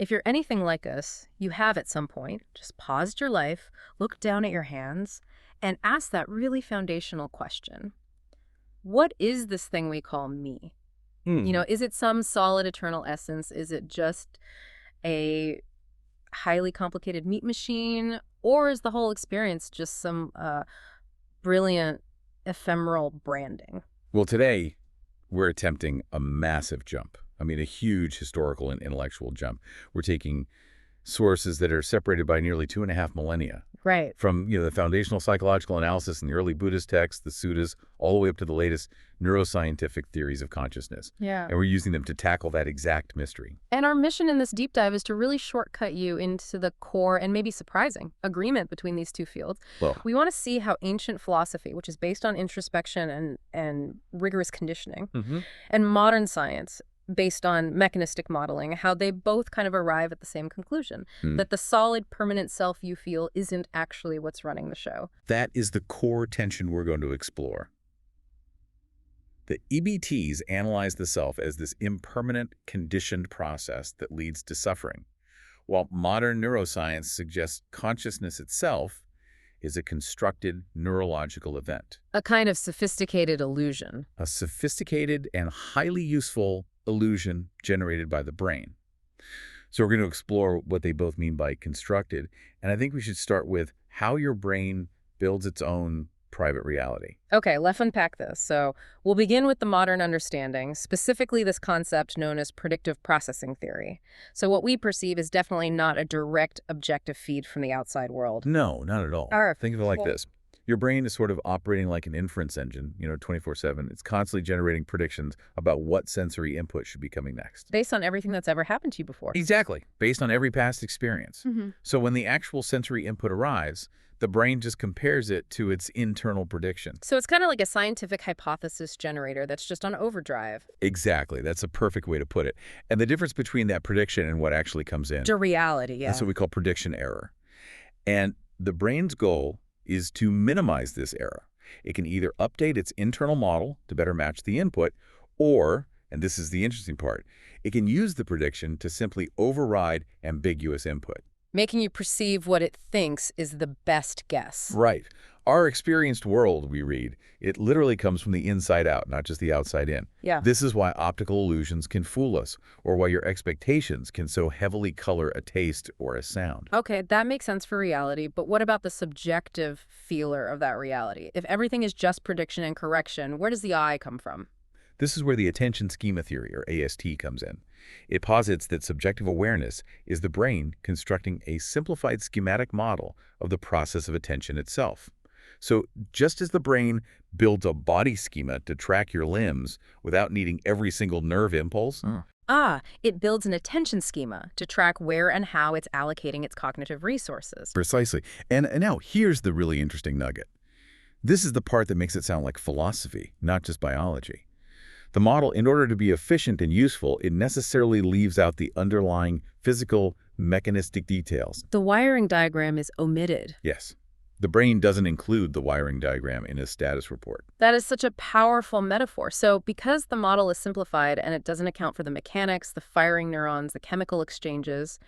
If you're anything like us, you have at some point just paused your life, looked down at your hands, and asked that really foundational question. What is this thing we call me? Hmm. Is it some solid eternal essence? Is it just a highly complicated meat machine? Or is the whole experience just some brilliant ephemeral branding? Well, today we're attempting a massive jump. I mean, a huge historical and intellectual jump. We're taking sources that are separated by nearly 2.5 millennia. Right. From, the foundational psychological analysis in the early Buddhist texts, the suttas, all the way up to the latest neuroscientific theories of consciousness. Yeah. And we're using them to tackle that exact mystery. And our mission in this deep dive is to really shortcut you into the core and maybe surprising agreement between these two fields. Well, We want to see how ancient philosophy, which is based on introspection and rigorous conditioning, and modern science, based on mechanistic modeling, how they both kind of arrive at the same conclusion, that the solid, permanent self you feel isn't actually what's running the show. that is the core tension we're going to explore. The EBTs analyze the self as this impermanent, conditioned process that leads to suffering, while modern neuroscience suggests consciousness itself is a constructed neurological event, A kind of sophisticated illusion. a sophisticated and highly useful illusion generated by the brain. So we're going to explore what they both mean by constructed, and I think we should start with how your brain builds its own private reality. Okay, let's unpack this. So we'll begin with the modern understanding, specifically this concept known as predictive processing theory. So what we perceive is definitely not a direct objective feed from the outside world. No, not at all. All right. Think of it like Well- this. Your brain is sort of operating like an inference engine, 24/7. It's constantly generating predictions about what sensory input should be coming next. Based on everything that's ever happened to you before. Exactly, based on every past experience. Mm-hmm. So when the actual sensory input arrives, the brain just compares it to its internal prediction. So it's kind of like a scientific hypothesis generator that's just on overdrive. Exactly. That's a perfect way to put it. And the difference between that prediction and what actually comes in, To reality, yeah. that's what we call prediction error. And the brain's goal is to minimize this error. It can either update its internal model to better match the input, or, and this is the interesting part, it can use the prediction to simply override ambiguous input. Making you perceive what it thinks is the best guess. Right. Our experienced world, we read, it literally comes from the inside out, not just the outside in. Yeah. This is why optical illusions can fool us, or why your expectations can so heavily color a taste or a sound. Okay, that makes sense for reality, but what about the subjective feeler of that reality? If everything is just prediction and correction, where does the I come from? This is where the attention schema theory, or AST, comes in. It posits that subjective awareness is the brain constructing a simplified schematic model of the process of attention itself. So just as the brain builds a body schema to track your limbs without needing every single nerve impulse, It builds an attention schema to track where and how it's allocating its cognitive resources. precisely. And now here's the really interesting nugget. This is the part that makes it sound like philosophy, not just biology. The model, in order to be efficient and useful, it necessarily leaves out the underlying physical, mechanistic details. The wiring diagram is omitted. Yes, the brain doesn't include the wiring diagram in a status report. That is such a powerful metaphor. So because the model is simplified and it doesn't account for the mechanics, the firing neurons, the chemical exchanges,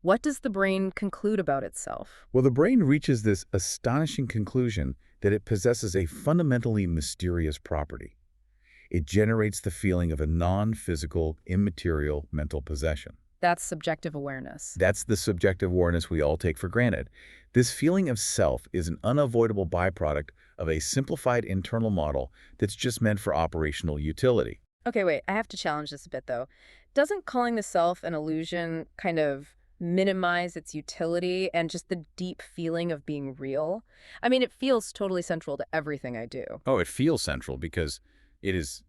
what does the brain conclude about itself? Well, the brain reaches this astonishing conclusion that it possesses a fundamentally mysterious property. It generates the feeling of a non-physical, immaterial mental possession. That's subjective awareness. That's the subjective awareness we all take for granted. This feeling of self is an unavoidable byproduct of a simplified internal model that's just meant for operational utility. Okay, wait, I have to challenge this a bit, though. Doesn't calling the self an illusion kind of minimize its utility and just the deep feeling of being real? I mean, it feels totally central to everything I do. Oh, it feels central because it is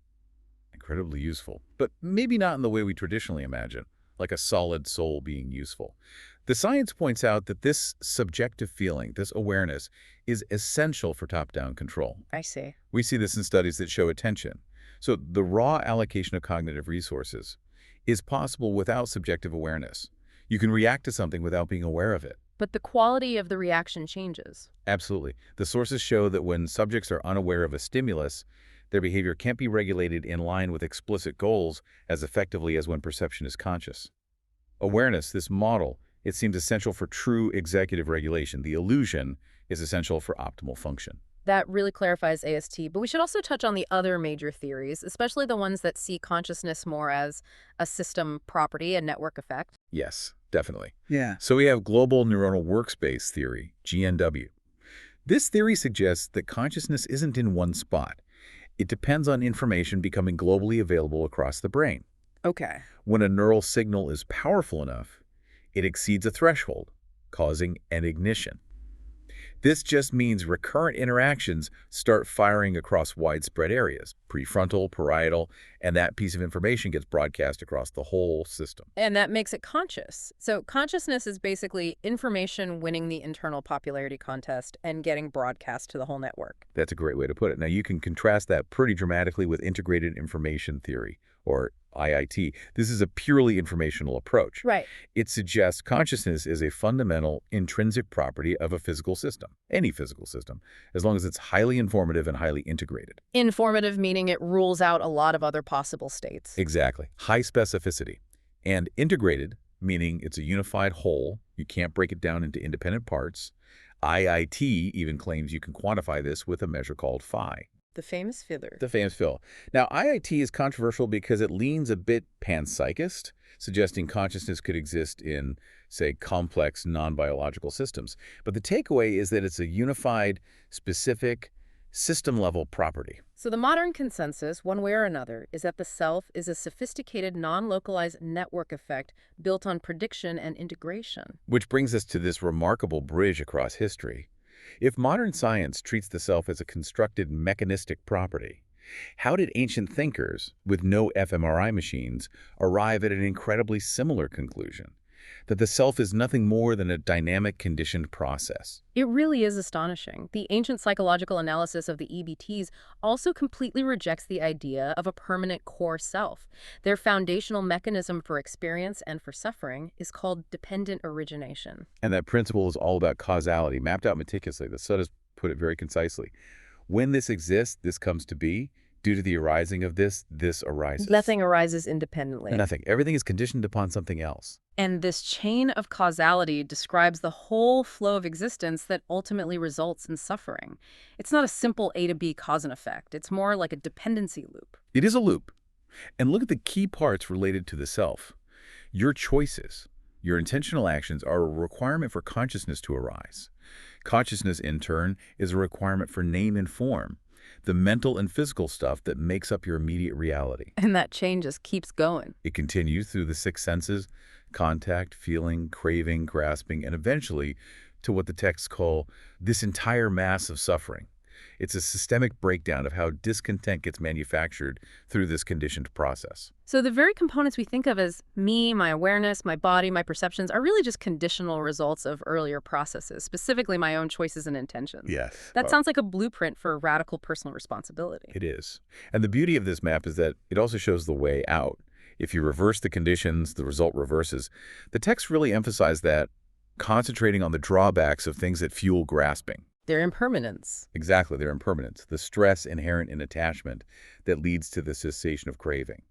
incredibly useful, but maybe not in the way we traditionally imagine, like a solid soul being useful. The science points out that this subjective feeling, this awareness, is essential for top-down control. I see. We see this in studies that show attention. So the raw allocation of cognitive resources is possible without subjective awareness. You can react to something without being aware of it. But the quality of the reaction changes. Absolutely. The sources show that when subjects are unaware of a stimulus, their behavior can't be regulated in line with explicit goals as effectively as when perception is conscious. Awareness, this model, it seems essential for true executive regulation. The illusion is essential for optimal function. That really clarifies AST, but we should also touch on the other major theories, especially the ones that see consciousness more as a system property, a network effect. Yes, definitely. Yeah. So we have global neuronal workspace theory, GNW. This theory suggests that consciousness isn't in one spot. It depends on information becoming globally available across the brain. Okay. When a neural signal is powerful enough, it exceeds a threshold, causing an ignition. This just means recurrent interactions start firing across widespread areas, prefrontal, parietal, and that piece of information gets broadcast across the whole system. And that makes it conscious. So consciousness is basically information winning the internal popularity contest and getting broadcast to the whole network. That's a great way to put it. Now, you can contrast that pretty dramatically with integrated information theory, or IIT. This is a purely informational approach. Right. It suggests consciousness is a fundamental, intrinsic property of a physical system, any physical system, as long as it's highly informative and highly integrated. Informative meaning it rules out a lot of other possible states. Exactly. High specificity. And integrated, meaning it's a unified whole. You can't break it down into independent parts. IIT even claims you can quantify this with a measure called phi. The famous filler. The famous Phil. Now, IIT is controversial because it leans a bit panpsychist, suggesting consciousness could exist in, say, complex non-biological systems. But the takeaway is that it's a unified, specific, system-level property. So the modern consensus, one way or another, is that the self is a sophisticated, non-localized network effect built on prediction and integration. Which brings us to this remarkable bridge across history. If modern science treats the self as a constructed mechanistic property, how did ancient thinkers, with no fMRI machines, arrive at an incredibly similar conclusion? That the self is nothing more than a dynamic conditioned process. It really is astonishing. The ancient psychological analysis of the EBTs also completely rejects the idea of a permanent core self. Their foundational mechanism for experience and for suffering is called dependent origination. And that principle is all about causality, mapped out meticulously. The Suttas put it very concisely. When this exists, this comes to be. Due to the arising of this, this arises. Nothing arises independently. Nothing. Everything is conditioned upon something else. And this chain of causality describes the whole flow of existence that ultimately results in suffering. It's not a simple A to B cause and effect. It's more like a dependency loop. It is a loop. And look at the key parts related to the self. Your choices, your intentional actions are a requirement for consciousness to arise. Consciousness, in turn, is a requirement for name and form, the mental and physical stuff that makes up your immediate reality. And that chain just keeps going. It continues through the six senses, contact, feeling, craving, grasping, and eventually to what the texts call this entire mass of suffering. It's a systemic breakdown of how discontent gets manufactured through this conditioned process. So the very components we think of as me, my awareness, my body, my perceptions are really just conditional results of earlier processes, specifically my own choices and intentions. Yes. That sounds like a blueprint for radical personal responsibility. It is. And the beauty of this map is that it also shows the way out. If you reverse the conditions, the result reverses. The text really emphasize that, concentrating on the drawbacks of things that fuel grasping. Their impermanence. Exactly, their impermanence, the stress inherent in attachment that leads to the cessation of craving.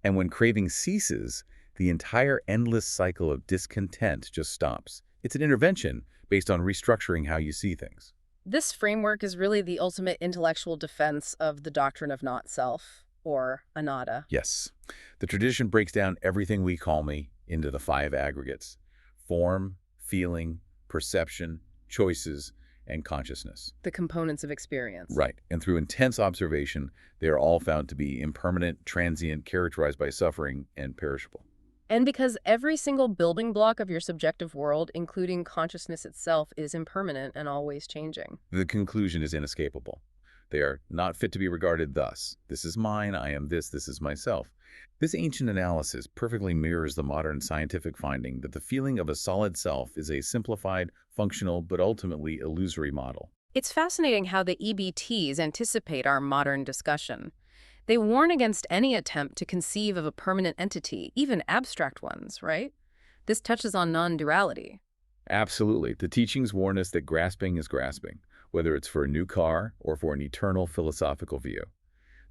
And when craving ceases, the entire endless cycle of discontent just stops. It's an intervention based on restructuring how you see things. This framework is really the ultimate intellectual defense of the doctrine of not-self, or anatta. Yes. The tradition breaks down everything we call me into the 5 aggregates: form, feeling, perception, choices, and consciousness. The components of experience. Right. And through intense observation, they are all found to be impermanent, transient, characterized by suffering, and perishable. And because every single building block of your subjective world, including consciousness itself, is impermanent and always changing. The conclusion is inescapable. They are not fit to be regarded thus. This is mine, I am this is myself. This ancient analysis perfectly mirrors the modern scientific finding that the feeling of a solid self is a simplified, functional, but ultimately illusory model. It's fascinating how the EBTs anticipate our modern discussion. They warn against any attempt to conceive of a permanent entity, even abstract ones, right? This touches on non-duality. Absolutely. The teachings warn us that grasping is grasping, whether it's for a new car or for an eternal philosophical view.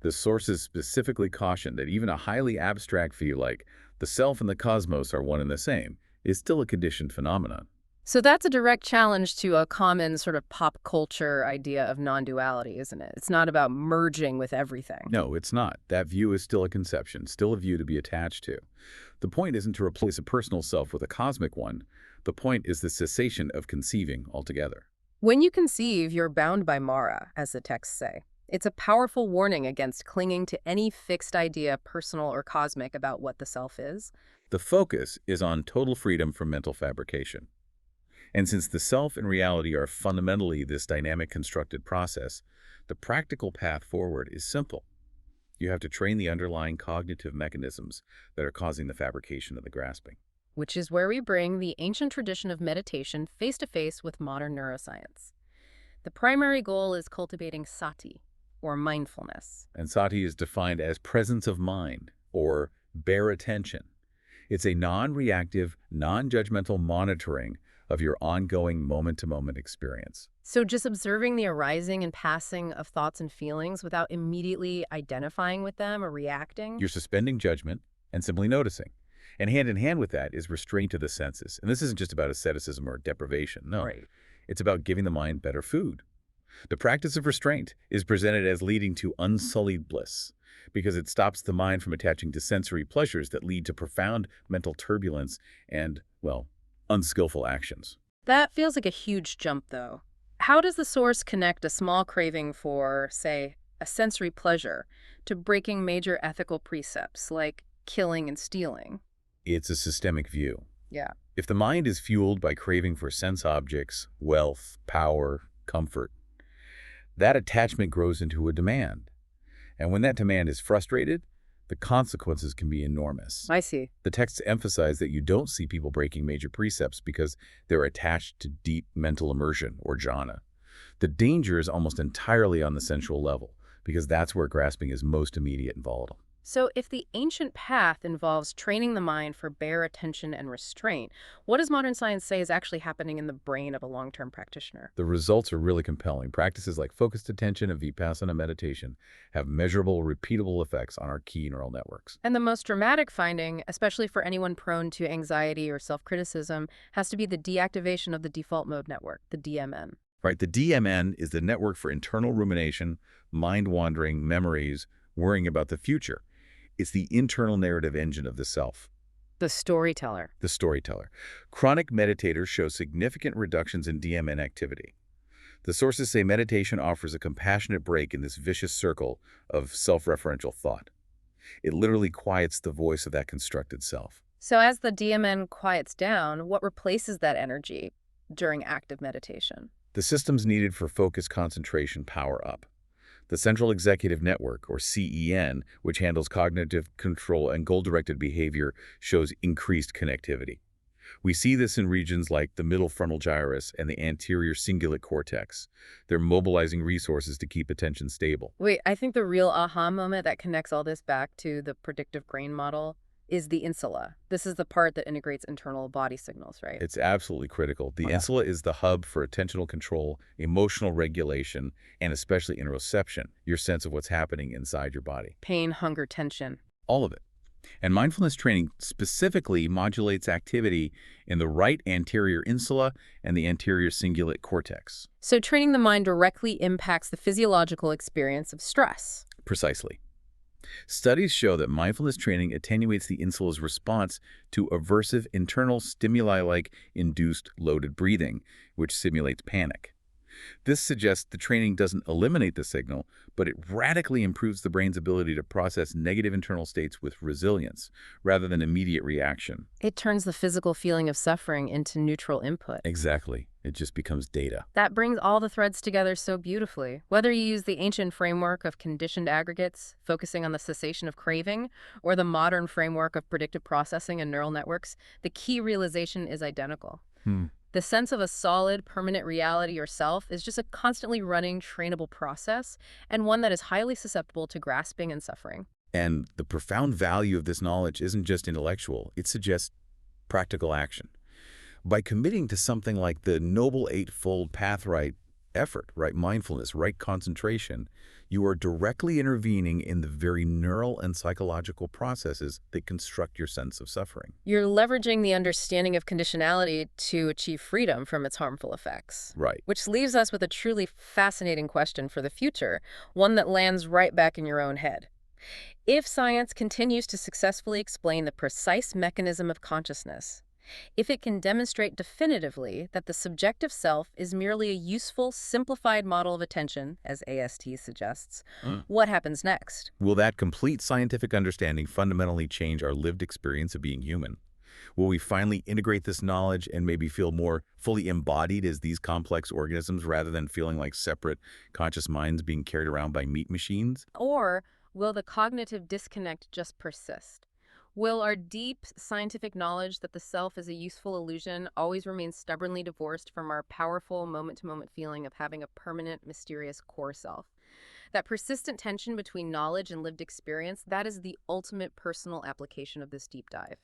The sources specifically caution that even a highly abstract view like the self and the cosmos are one and the same is still a conditioned phenomenon. So that's a direct challenge to a common sort of pop culture idea of non-duality, isn't it? It's not about merging with everything. No, it's not. That view is still a conception, still a view to be attached to. The point isn't to replace a personal self with a cosmic one. The point is the cessation of conceiving altogether. When you conceive, you're bound by Mara, as the texts say. It's a powerful warning against clinging to any fixed idea, personal or cosmic, about what the self is. The focus is on total freedom from mental fabrication. And since the self and reality are fundamentally this dynamic constructed process, the practical path forward is simple. You have to train the underlying cognitive mechanisms that are causing the fabrication of the grasping. Which is where we bring the ancient tradition of meditation face to face with modern neuroscience. The primary goal is cultivating sati, or mindfulness. And sati is defined as presence of mind, or bare attention. It's a non-reactive, non-judgmental monitoring of your ongoing moment-to-moment experience. So just observing the arising and passing of thoughts and feelings without immediately identifying with them or reacting? You're suspending judgment and simply noticing. And hand in hand with that is restraint of the senses. And this isn't just about asceticism or deprivation, no. Right. It's about giving the mind better food. The practice of restraint is presented as leading to unsullied bliss because it stops the mind from attaching to sensory pleasures that lead to profound mental turbulence and, well, unskillful actions. That feels like a huge jump, though. How does the source connect a small craving for, say, a sensory pleasure to breaking major ethical precepts like killing and stealing? It's a systemic view. Yeah. If the mind is fueled by craving for sense objects, wealth, power, comfort, that attachment grows into a demand. And when that demand is frustrated, the consequences can be enormous. I see. The texts emphasize that you don't see people breaking major precepts because they're attached to deep mental immersion, or jhana. The danger is almost entirely on the sensual level, because that's where grasping is most immediate and volatile. So if the ancient path involves training the mind for bare attention and restraint, what does modern science say is actually happening in the brain of a long-term practitioner? The results are really compelling. Practices like focused attention and vipassana meditation have measurable, repeatable effects on our key neural networks. And the most dramatic finding, especially for anyone prone to anxiety or self-criticism, has to be the deactivation of the default mode network, the DMN. Right, the DMN is the network for internal rumination, mind-wandering, memories, worrying about the future. It's the internal narrative engine of the self. The storyteller. The storyteller. Chronic meditators show significant reductions in DMN activity. The sources say meditation offers a compassionate break in this vicious circle of self-referential thought. It literally quiets the voice of that constructed self. So as the DMN quiets down, what replaces that energy during active meditation? The systems needed for focused concentration power up. The Central Executive Network, or CEN, which handles cognitive control and goal-directed behavior, shows increased connectivity. We see this in regions like the middle frontal gyrus and the anterior cingulate cortex. They're mobilizing resources to keep attention stable. Wait, I think the real aha moment that connects all this back to the predictive brain model is the insula. This is the part that integrates internal body signals, right? It's absolutely critical. The insula is the hub for attentional control, emotional regulation, and especially interoception, your sense of what's happening inside your body. Pain, hunger, tension. All of it. And mindfulness training specifically modulates activity in the right anterior insula and the anterior cingulate cortex. So training the mind directly impacts the physiological experience of stress. Precisely. Studies show that mindfulness training attenuates the insula's response to aversive internal stimuli like induced loaded breathing, which simulates panic. This suggests the training doesn't eliminate the signal, but it radically improves the brain's ability to process negative internal states with resilience, rather than immediate reaction. It turns the physical feeling of suffering into neutral input. Exactly. It just becomes data. That brings all the threads together so beautifully. Whether you use the ancient framework of conditioned aggregates, focusing on the cessation of craving, or the modern framework of predictive processing and neural networks, the key realization is identical. The sense of a solid, permanent reality or self is just a constantly running, trainable process, and one that is highly susceptible to grasping and suffering. And the profound value of this knowledge isn't just intellectual, it suggests practical action. By committing to something like the Noble Eightfold Path, right, effort, right mindfulness, right concentration, you are directly intervening in the very neural and psychological processes that construct your sense of suffering. You're leveraging the understanding of conditionality to achieve freedom from its harmful effects. Right. Which leaves us with a truly fascinating question for the future, one that lands right back in your own head. If science continues to successfully explain the precise mechanism of consciousness, if it can demonstrate definitively that the subjective self is merely a useful, simplified model of attention, as AST suggests, what happens next? Will that complete scientific understanding fundamentally change our lived experience of being human? Will we finally integrate this knowledge and maybe feel more fully embodied as these complex organisms rather than feeling like separate conscious minds being carried around by meat machines? Or will the cognitive disconnect just persist? Will our deep scientific knowledge that the self is a useful illusion always remain stubbornly divorced from our powerful moment-to-moment feeling of having a permanent, mysterious core self? That persistent tension between knowledge and lived experience, that is the ultimate personal application of this deep dive.